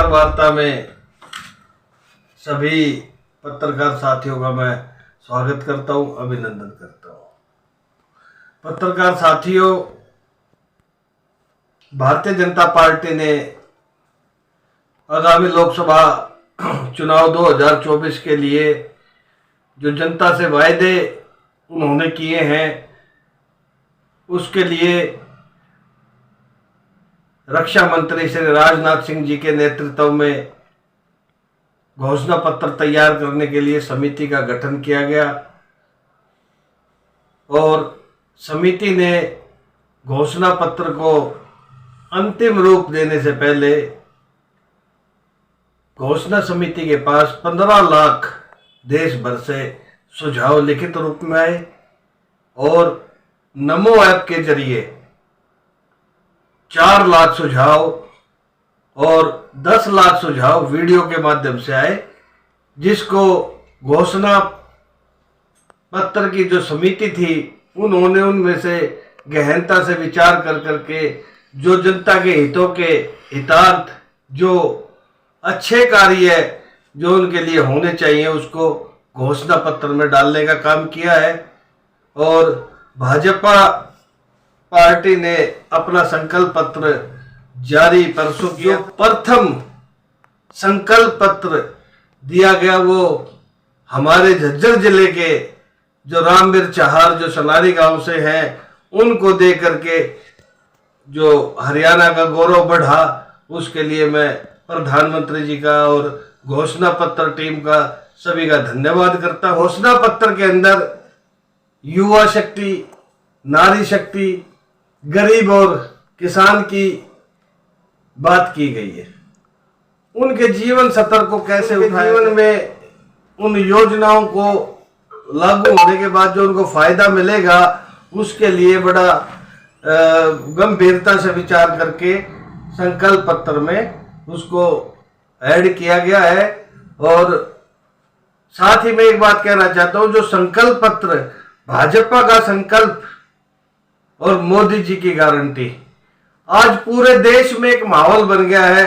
पत्रकार वार्ता में सभी पत्रकार साथियों का मैं स्वागत करता हूं, अभिनंदन करता हूं। पत्रकार साथियों, भारतीय जनता पार्टी ने आगामी लोकसभा चुनाव 2024 के लिए जो जनता से वायदे उन्होंने किए हैं, उसके लिए रक्षा मंत्री श्री राजनाथ सिंह जी के नेतृत्व में घोषणा पत्र तैयार करने के लिए समिति का गठन किया गया और समिति ने घोषणा पत्र को अंतिम रूप देने से पहले घोषणा समिति के पास 15 लाख देश भर से सुझाव लिखित रूप में आए और नमो ऐप के जरिए 4 लाख सुझाव और 10 लाख सुझाव वीडियो के माध्यम से आए, जिसको घोषणा पत्र की जो समिति थी उन्होंने उनमें से गहनता से विचार कर करके जो जनता के हितों के हितार्थ, जो अच्छे कार्य जो उनके लिए होने चाहिए, उसको घोषणा पत्र में डालने का काम किया है। और भाजपा पार्टी ने अपना संकल्प पत्र जारी परसों किया। प्रथम संकल्प पत्र दिया गया वो हमारे झज्जर जिले के जो रामवीर चाहार जो सनारी गांव से हैं, उनको दे करके जो हरियाणा का गौरव बढ़ा, उसके लिए मैं प्रधानमंत्री जी का और घोषणा पत्र टीम का सभी का धन्यवाद करता हूं। घोषणा पत्र के अंदर युवा शक्ति, नारी शक्ति, गरीब और किसान की बात की गई है। उनके जीवन स्तर को कैसे उठाएं, जीवन में उन योजनाओं को लागू होने के बाद जो उनको फायदा मिलेगा, उसके लिए बड़ा गंभीरता से विचार करके संकल्प पत्र में उसको ऐड किया गया है। और साथ ही मैं एक बात कहना चाहता हूं, जो संकल्प पत्र भाजपा का संकल्प और मोदी जी की गारंटी, आज पूरे देश में एक माहौल बन गया है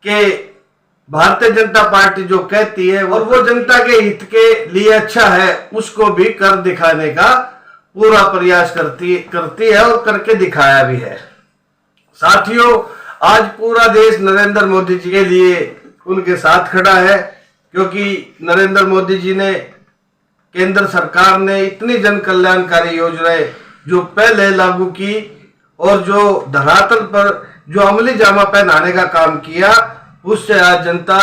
कि भारतीय जनता पार्टी जो कहती है और वो जनता के हित के लिए अच्छा है, उसको भी कर दिखाने का पूरा प्रयास करती है और करके दिखाया भी है। साथियों, आज पूरा देश नरेंद्र मोदी जी के लिए उनके साथ खड़ा है, क्योंकि नरेंद्र मोदी जी ने, केंद्र सरकार ने इतनी जन कल्याणकारी योजनाएं जो पहले लागू की और जो धरातल पर जो अमली जामा पहनाने का काम किया, उससे आज जनता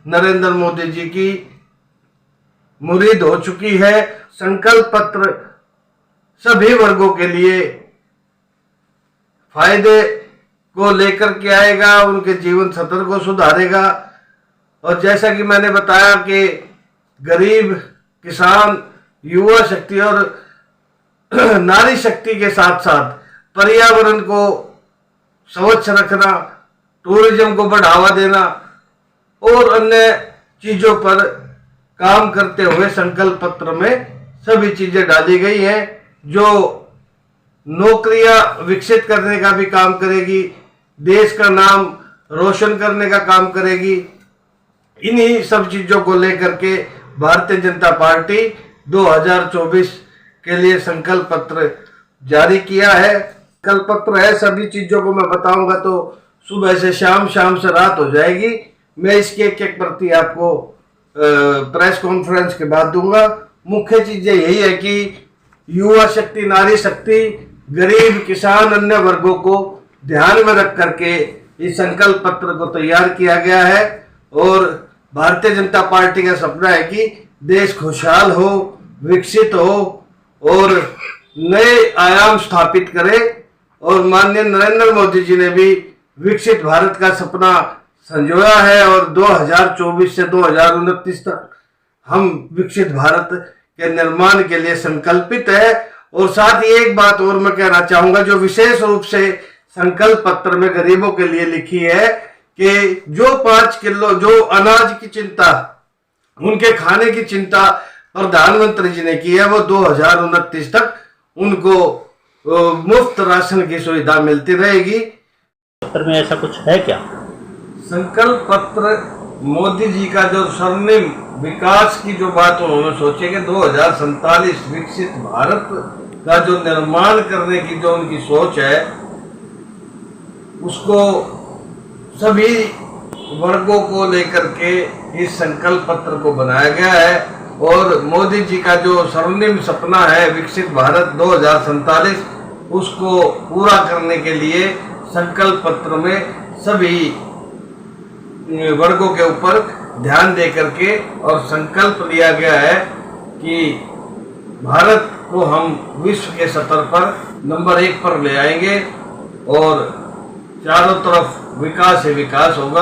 नरेंद्र मोदी जी की मुरीद हो चुकी है। संकल्प पत्र सभी वर्गों के लिए फायदे को लेकर के आएगा, उनके जीवन स्तर को सुधारेगा। और जैसा कि मैंने बताया कि गरीब, किसान, युवा शक्ति और नारी शक्ति के साथ साथ पर्यावरण को स्वच्छ रखना, टूरिज्म को बढ़ावा देना और अन्य चीजों पर काम करते हुए संकल्प पत्र में सभी चीजें डाली गई हैं, जो नौकरियां विकसित करने का भी काम करेगी, देश का नाम रोशन करने का काम करेगी। इन्हीं सब चीजों को लेकर के भारतीय जनता पार्टी 2024 के लिए संकल्प पत्र जारी किया है। संकल्प पत्र है, सभी चीजों को मैं बताऊंगा तो सुबह से शाम, शाम से रात हो जाएगी। मैं इसकी एक प्रति आपको प्रेस कॉन्फ्रेंस के बाद दूंगा। मुख्य चीजें यही है कि युवा शक्ति, नारी शक्ति, गरीब, किसान, अन्य वर्गों को ध्यान में रख करके इस संकल्प पत्र को तैयार किया गया है। और भारतीय जनता पार्टी का सपना है कि देश खुशहाल हो, विकसित हो और नए आयाम स्थापित करे। और माननीय नरेंद्र मोदी जी ने भी विकसित भारत का सपना संजोया है और 2024 से 2029 तक हम विकसित भारत के निर्माण के लिए संकल्पित है। और साथ ही एक बात और मैं कहना चाहूंगा, जो विशेष रूप से संकल्प पत्र में गरीबों के लिए लिखी है कि जो 5 किलो जो अनाज की चिंता, उनके खाने की चिंता प्रधानमंत्री जी ने की है, वो 2029 तक उनको मुफ्त राशन की सुविधा मिलती रहेगी। पत्र में ऐसा कुछ है क्या? संकल्प पत्र मोदी जी का जो स्वर्णिम विकास की जो बात उन्होंने सोचे कि 2047 विकसित भारत का जो निर्माण करने की जो उनकी सोच है, उसको सभी वर्गों को लेकर के इस संकल्प पत्र को बनाया गया है। और मोदी जी का जो स्वर्णिम सपना है विकसित भारत 2047, उसको पूरा करने के लिए संकल्प पत्र में सभी वर्गों के ऊपर ध्यान दे करके और संकल्प लिया गया है कि भारत को हम विश्व के स्तर पर नंबर 1 पर ले आएंगे और चारों तरफ विकास ही विकास होगा।